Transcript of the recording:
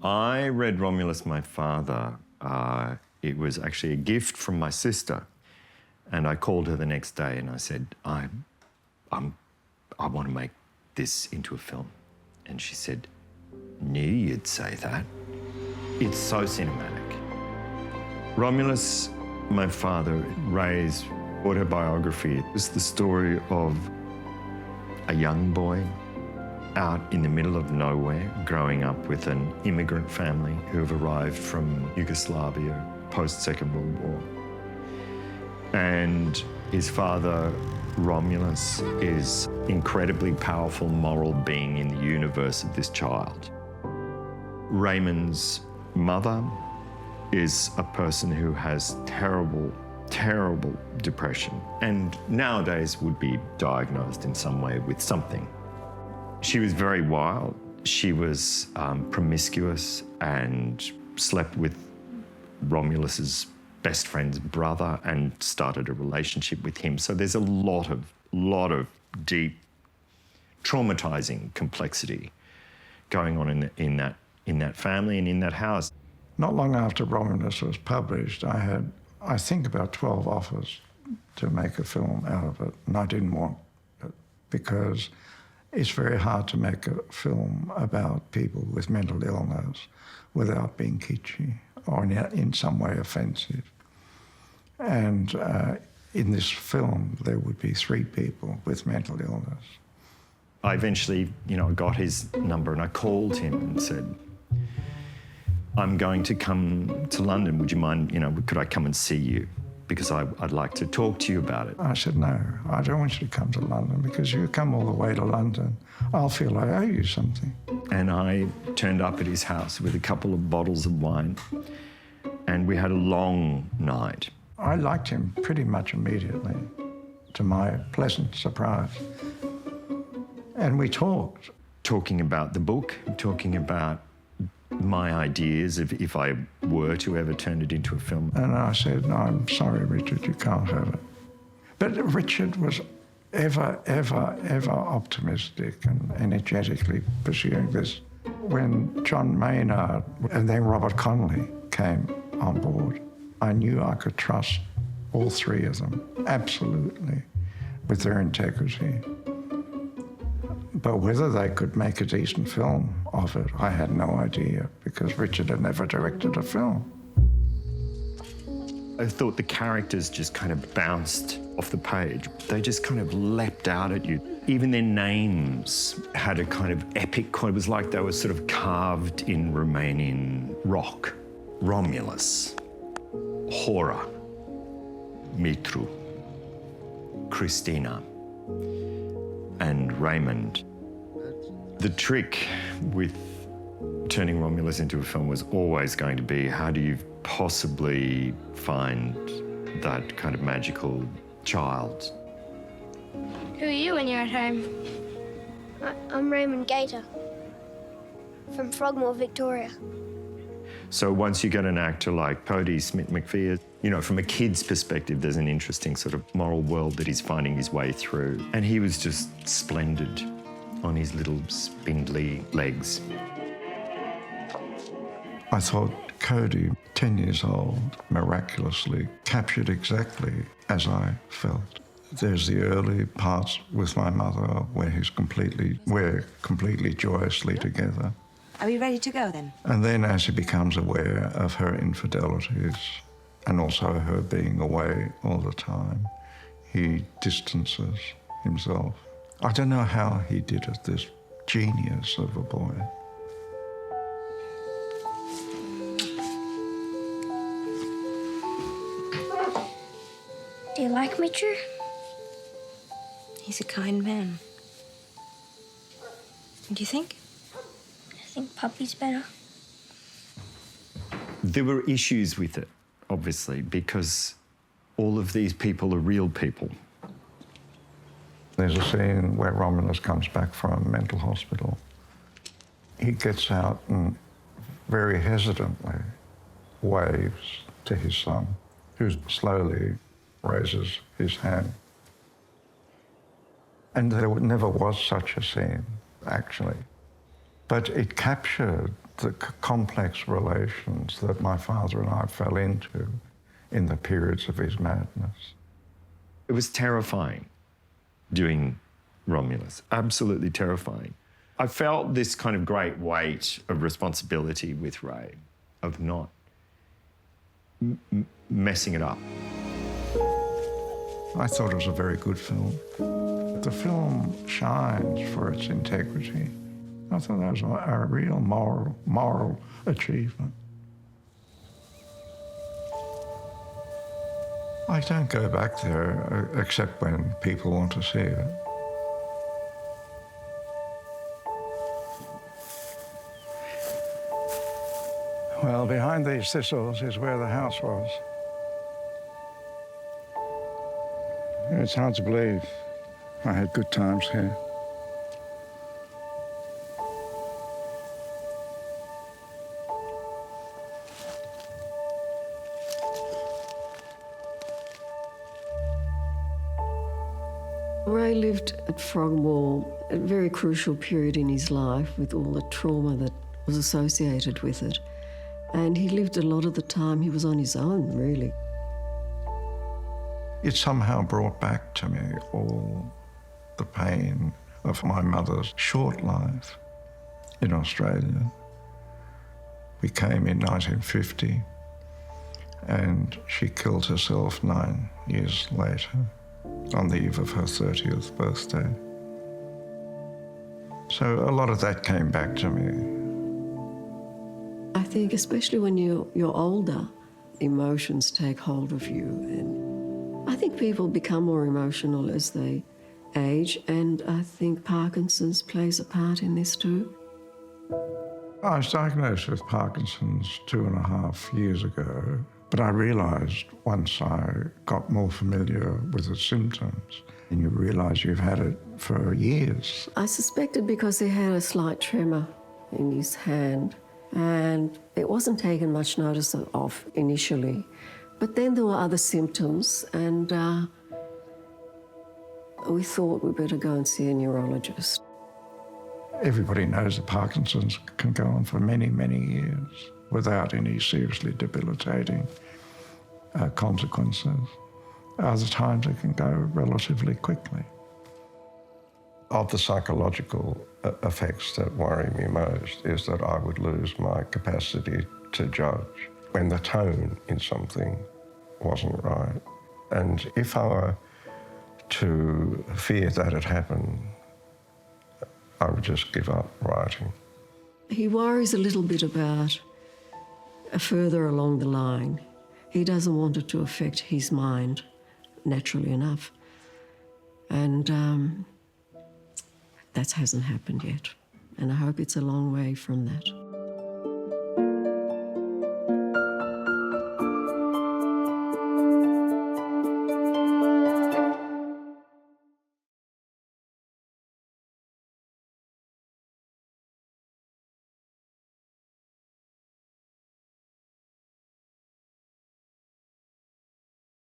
I read Romulus My Father. It was actually a gift from my sister. And I called her the next day and I said, I want to make this into a film. And she said, knew you'd say that. It's so cinematic. Romulus My Father, Ray's autobiography, is the story of a young boy out in the middle of nowhere, growing up with an immigrant family who have arrived from Yugoslavia post-Second World War. And his father, Romulus, is incredibly powerful moral being in the universe of this child. Raymond's mother is a person who has terrible, terrible depression and nowadays would be diagnosed in some way with something. She was very wild. She was promiscuous and slept with Romulus's best friend's brother and started a relationship with him. So there's a lot of deep, traumatizing complexity going on in that family and in that house. Not long after Romulus was published, I had, I think, about 12 offers to make a film out of it, and I didn't want it because it's very hard to make a film about people with mental illness without being kitschy or in some way offensive. And in this film, there would be 3 people with mental illness. I eventually, got his number and I called him and said, I'm going to come to London. Would you mind, could I come and see you? Because I'd like to talk to you about it. I said, no, I don't want you to come to London because you come all the way to London. I'll feel I owe you something. And I turned up at his house with a couple of bottles of wine and we had a long night. I liked him pretty much immediately, to my pleasant surprise. And we talked. Talking about the book, talking about my ideas if I were to ever turn it into a film. And I said, no, I'm sorry, Richard, you can't have it. But Richard was ever optimistic and energetically pursuing this. When John Maynard and then Robert Connolly came on board, I knew I could trust all 3 of them, absolutely, with their integrity. But whether they could make a decent film of it, I had no idea, because Richard had never directed a film. I thought the characters just kind of bounced off the page. They just kind of leapt out at you. Even their names had a kind of epic, it was like they were sort of carved in Romanian rock. Romulus, Hora, Mitru, Christina, and Raymond. The trick with turning Romulus into a film was always going to be, how do you possibly find that kind of magical child? Who are you when you're at home? I'm Raimond Gaita from Frogmore, Victoria. So once you get an actor like Cody Smit-McPhee, from a kid's perspective, there's an interesting sort of moral world that he's finding his way through. And he was just splendid on his little spindly legs. I thought Cody, 10 years old, miraculously captured exactly as I felt. There's the early parts with my mother where we're completely joyously together. Are we ready to go then? And then as he becomes aware of her infidelities and also her being away all the time, he distances himself. I don't know how he did it, this genius of a boy. Do you like me, Drew? He's a kind man. Do you think? I think Puppy's better. There were issues with it, obviously, because all of these people are real people. There's a scene where Romulus comes back from a mental hospital. He gets out and very hesitantly waves to his son, who slowly raises his hand. And there never was such a scene, actually. But it captured the complex relations that my father and I fell into in the periods of his madness. It was terrifying doing Romulus, absolutely terrifying. I felt this kind of great weight of responsibility with Ray, of not messing it up. I thought it was a very good film. The film shines for its integrity. I thought that was a real moral achievement. I don't go back there except when people want to see it. Well, behind these thistles is where the house was. It's hard to believe. I had good times here. Ray lived at Frogmore at a very crucial period in his life with all the trauma that was associated with it. And he lived a lot of the time, he was on his own, really. It somehow brought back to me all the pain of my mother's short life in Australia. We came in 1950 and she killed herself 9 years later on the eve of her 30th birthday. So a lot of that came back to me. I think especially when you're older, emotions take hold of you. And I think people become more emotional as they age, and I think Parkinson's plays a part in this too. I was diagnosed with Parkinson's 2.5 years ago, but I realised once I got more familiar with the symptoms, and you realise you've had it for years. I suspected because he had a slight tremor in his hand, and it wasn't taken much notice of initially. But then there were other symptoms, and we thought we'd better go and see a neurologist. Everybody knows that Parkinson's can go on for many, many years without any seriously debilitating consequences. Other times it can go relatively quickly. Of the psychological effects that worry me most is that I would lose my capacity to judge when the tone in something wasn't right. And if I were to fear that it happened, I would just give up writing. He worries a little bit about further along the line. He doesn't want it to affect his mind, naturally enough. And that hasn't happened yet. And I hope it's a long way from that.